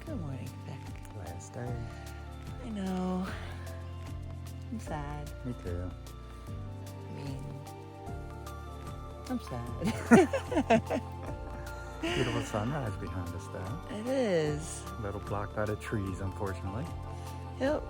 Good morning, Vic. Last day. I know. I'm sad. Me too. I mean, I'm sad. Beautiful sunrise behind us though. It is. A little blocked by the trees, unfortunately. Yep.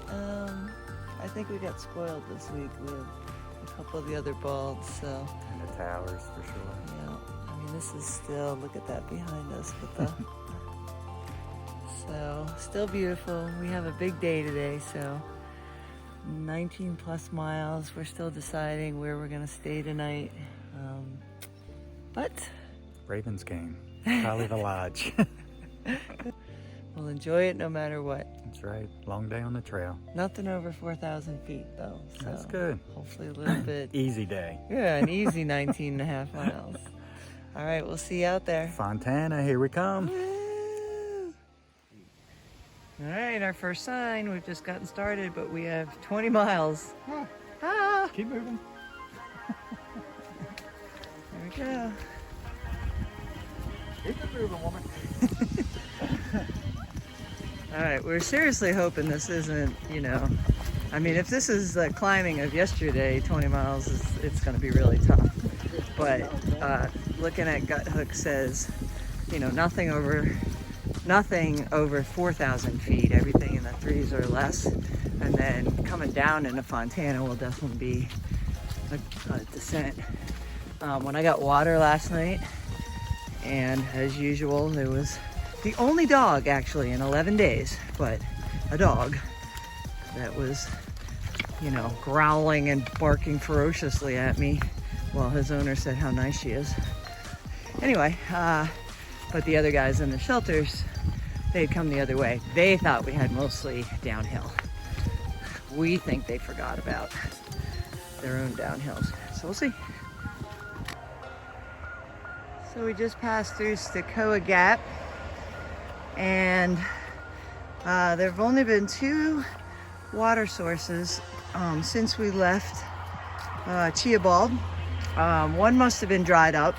I think we got spoiled this week with a couple of the other balds, so. And the towers for sure. Yeah. I mean, this is still, look at that behind us with the. So, still beautiful. We have a big day today, so 19 plus miles. We're still deciding where we're going to stay tonight. But Ravens game. Probably the lodge. we'll enjoy it no matter what. That's right. Long day on the trail. Nothing over 4,000 feet though. So That's good. hopefully a little bit. Easy day. Yeah, an easy 19 and a half miles. All right, we'll see you out there. Fontana, here we come. Woo! All right, our first sign. We've just gotten started, but we have 20 miles. Ah! Keep moving. There we go. Keep it moving, woman. All right, we're seriously hoping this isn't, I mean, if this is the climbing of yesterday, 20 miles, it's going to be really tough. But looking at Gut Hook says, nothing over 4,000 feet, everything in the threes or less. And then coming down into Fontana will definitely be a descent. When I got water last night, and as usual, there was the only dog actually in 11 days, but a dog that was, growling and barking ferociously at me while his owner said how nice she is. Anyway, but the other guys in the shelters, they'd come the other way. They thought we had mostly downhill. We think they forgot about their own downhills. So we'll see. So we just passed through Cheoah Gap, and there have only been 2 water sources since we left Cheoah Bald. One must have been dried up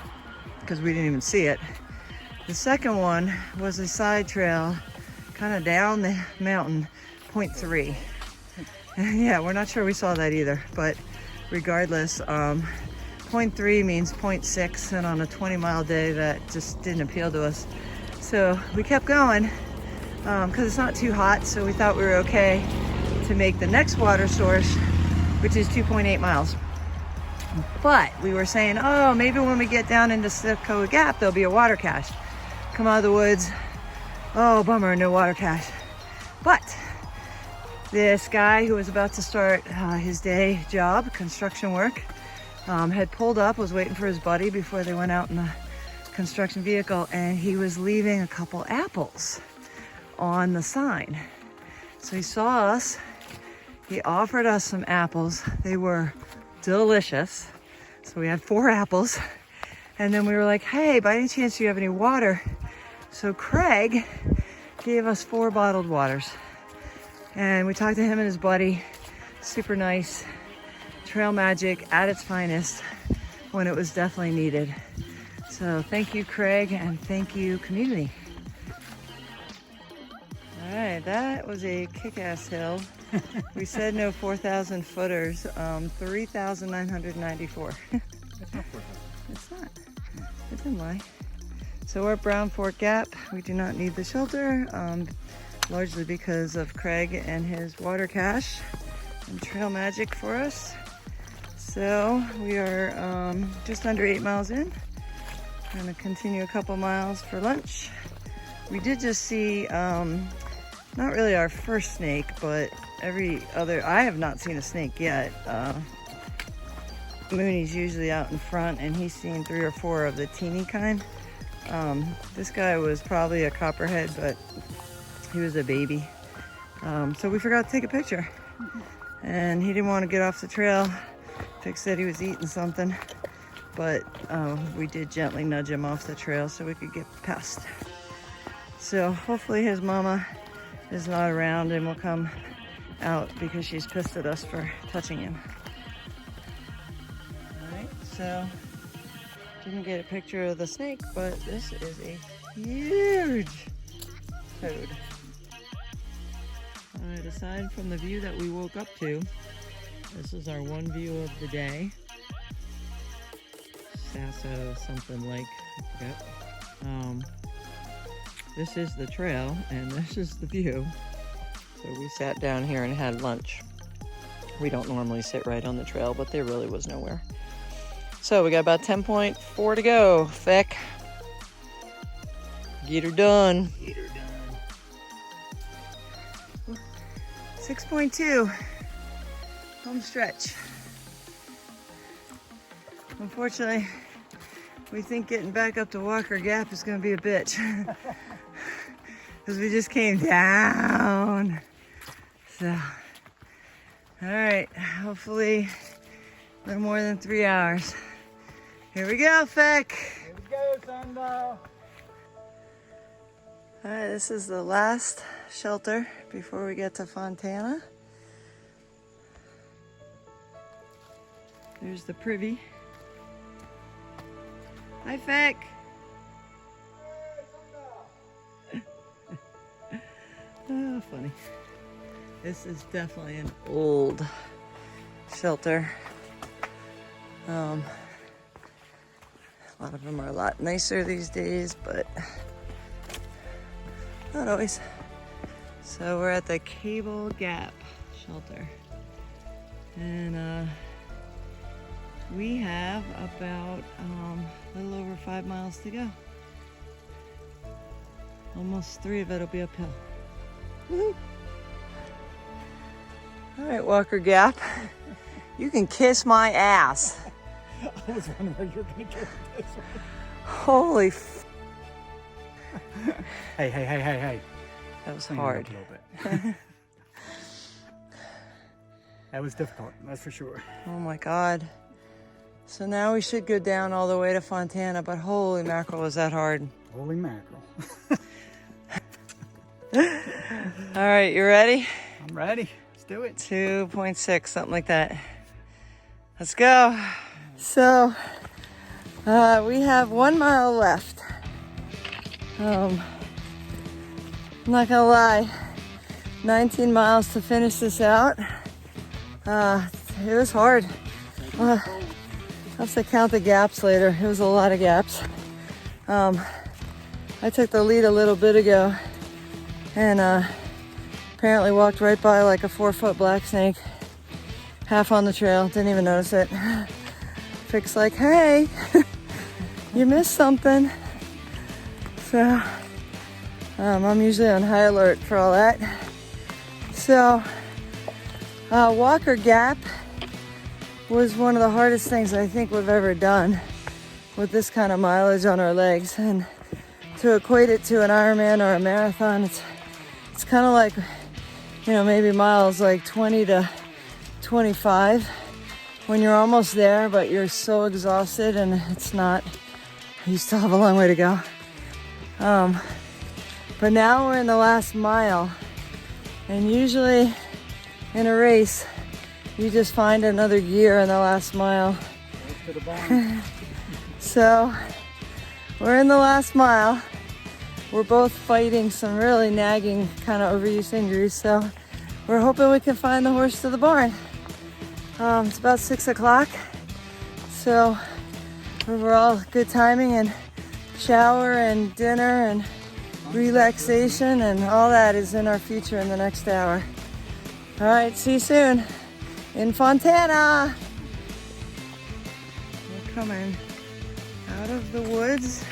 because we didn't even see it. The second one was a side trail kind of down the mountain, 0.3. Yeah, we're not sure we saw that either, but regardless, 0.3 means 0.6, and on a 20-mile day that just didn't appeal to us. So we kept going because it's not too hot, so we thought we were okay to make the next water source, which is 2.8 miles. But we were saying, oh, maybe when we get down into Cheoah Gap, there'll be a water cache. Come out of the woods. Oh, bummer, no water cache. But this guy who was about to start his day job, construction work, had pulled up, was waiting for his buddy before they went out in the construction vehicle, and he was leaving a couple apples on the sign. So he saw us, he offered us some apples. They were delicious. So we had 4 apples, and then we were like, hey, by any chance do you have any water? So Craig gave us 4 bottled waters, and we talked to him and his buddy. Super nice. Trail magic at its finest when it was definitely needed. So thank you, Craig, and thank you, community. All right, that was a kick-ass hill. We said no 4,000 footers, 3,994. It's not 4,000. It's not. It didn't lie. So we're at Brown Fork Gap. We do not need the shelter, largely because of Craig and his water cache and trail magic for us. So we are just under 8 miles in. We're gonna continue a couple miles for lunch. We did just see, not really our first snake, but I have not seen a snake yet. Mooney's usually out in front, and he's seen 3 or 4 of the teeny kind. This guy was probably a copperhead, but he was a baby. So we forgot to take a picture, and he didn't want to get off the trail. Vic said he was eating something, but we did gently nudge him off the trail so we could get past. So hopefully his mama is not around and will come out because she's pissed at us for touching him. All right, so didn't get a picture of the snake, but this is a huge code. Alright, aside from the view that we woke up to, this is our one view of the day. Sasso something like, I forget. This is the trail and this is the view. So we sat down here and had lunch. We don't normally sit right on the trail, but there really was nowhere. So we got about 10.4 to go. Feck. Get her done. Get her done. 6.2. Home stretch. Unfortunately, we think getting back up to Walker Gap is going to be a bitch. Because we just came down. So, all right, hopefully a little more than 3 hours. Here we go, Feck. Here we go, Sundial. All right, this is the last shelter before we get to Fontana. There's the privy. Hi, Feck. Oh, funny. This is definitely an old shelter. A lot of them are a lot nicer these days, but not always. So we're at the Cable Gap shelter. And we have about a little over 5 miles to go. Almost 3 of it will be uphill. Woo-hoo. All right, Walker Gap. You can kiss my ass. I was wondering where you're going to go with this one. Holy Hey. That was Clean it hard. up a little bit. That was difficult, that's for sure. Oh my God. So now we should go down all the way to Fontana, but holy mackerel, was that hard. Holy mackerel. All right, you ready? I'm ready. Let's do it. 2.6, something like that. Let's go. So, we have 1 mile left. I'm not gonna lie, 19 miles to finish this out. It was hard. I'll have to count the gaps later. It was a lot of gaps. I took the lead a little bit ago and apparently walked right by like a 4-foot black snake, half on the trail, didn't even notice it. Fick's like, hey, you missed something. So I'm usually on high alert for all that. So Walker Gap was one of the hardest things I think we've ever done with this kind of mileage on our legs. And to equate it to an Ironman or a marathon, it's kind of like, you know, maybe miles like 20 to 25 when you're almost there, but you're so exhausted and it's not, you still have a long way to go. But now we're in the last mile, and usually in a race, you just find another gear in the last mile. To the barn. So we're in the last mile. We're both fighting some really nagging kind of overuse injuries, so we're hoping we can find the horse to the barn. It's about 6 o'clock, so overall good timing, and shower and dinner and relaxation and all that is in our future in the next hour. All right, see you soon in Fontana. We're coming out of the woods.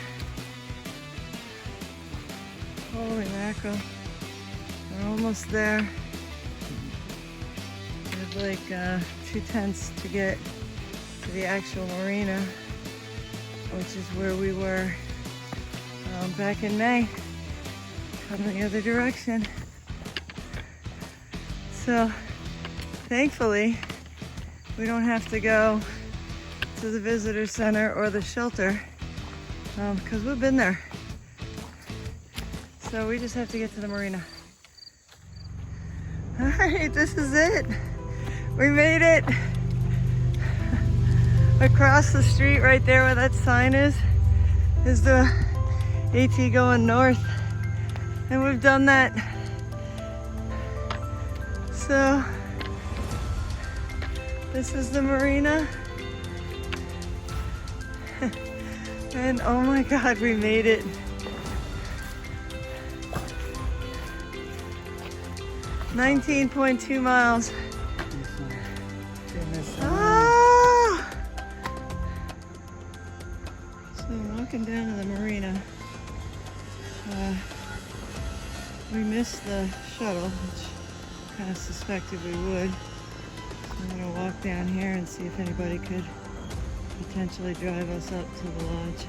Holy mackerel. We're almost there. We have like 2 tenths to get to the actual marina, which is where we were back in May, coming the other direction. So thankfully we don't have to go to the visitor center or the shelter because we've been there. So we just have to get to the marina. All right, this is it. We made it. Across the street right there where that sign is the AT going north. And we've done that. So this is the marina. And oh my God, we made it. $19.2 miles. Ah! So walking down to the marina. We missed the shuttle, which kind of suspected we would. So I'm gonna walk down here and see if anybody could potentially drive us up to the lodge.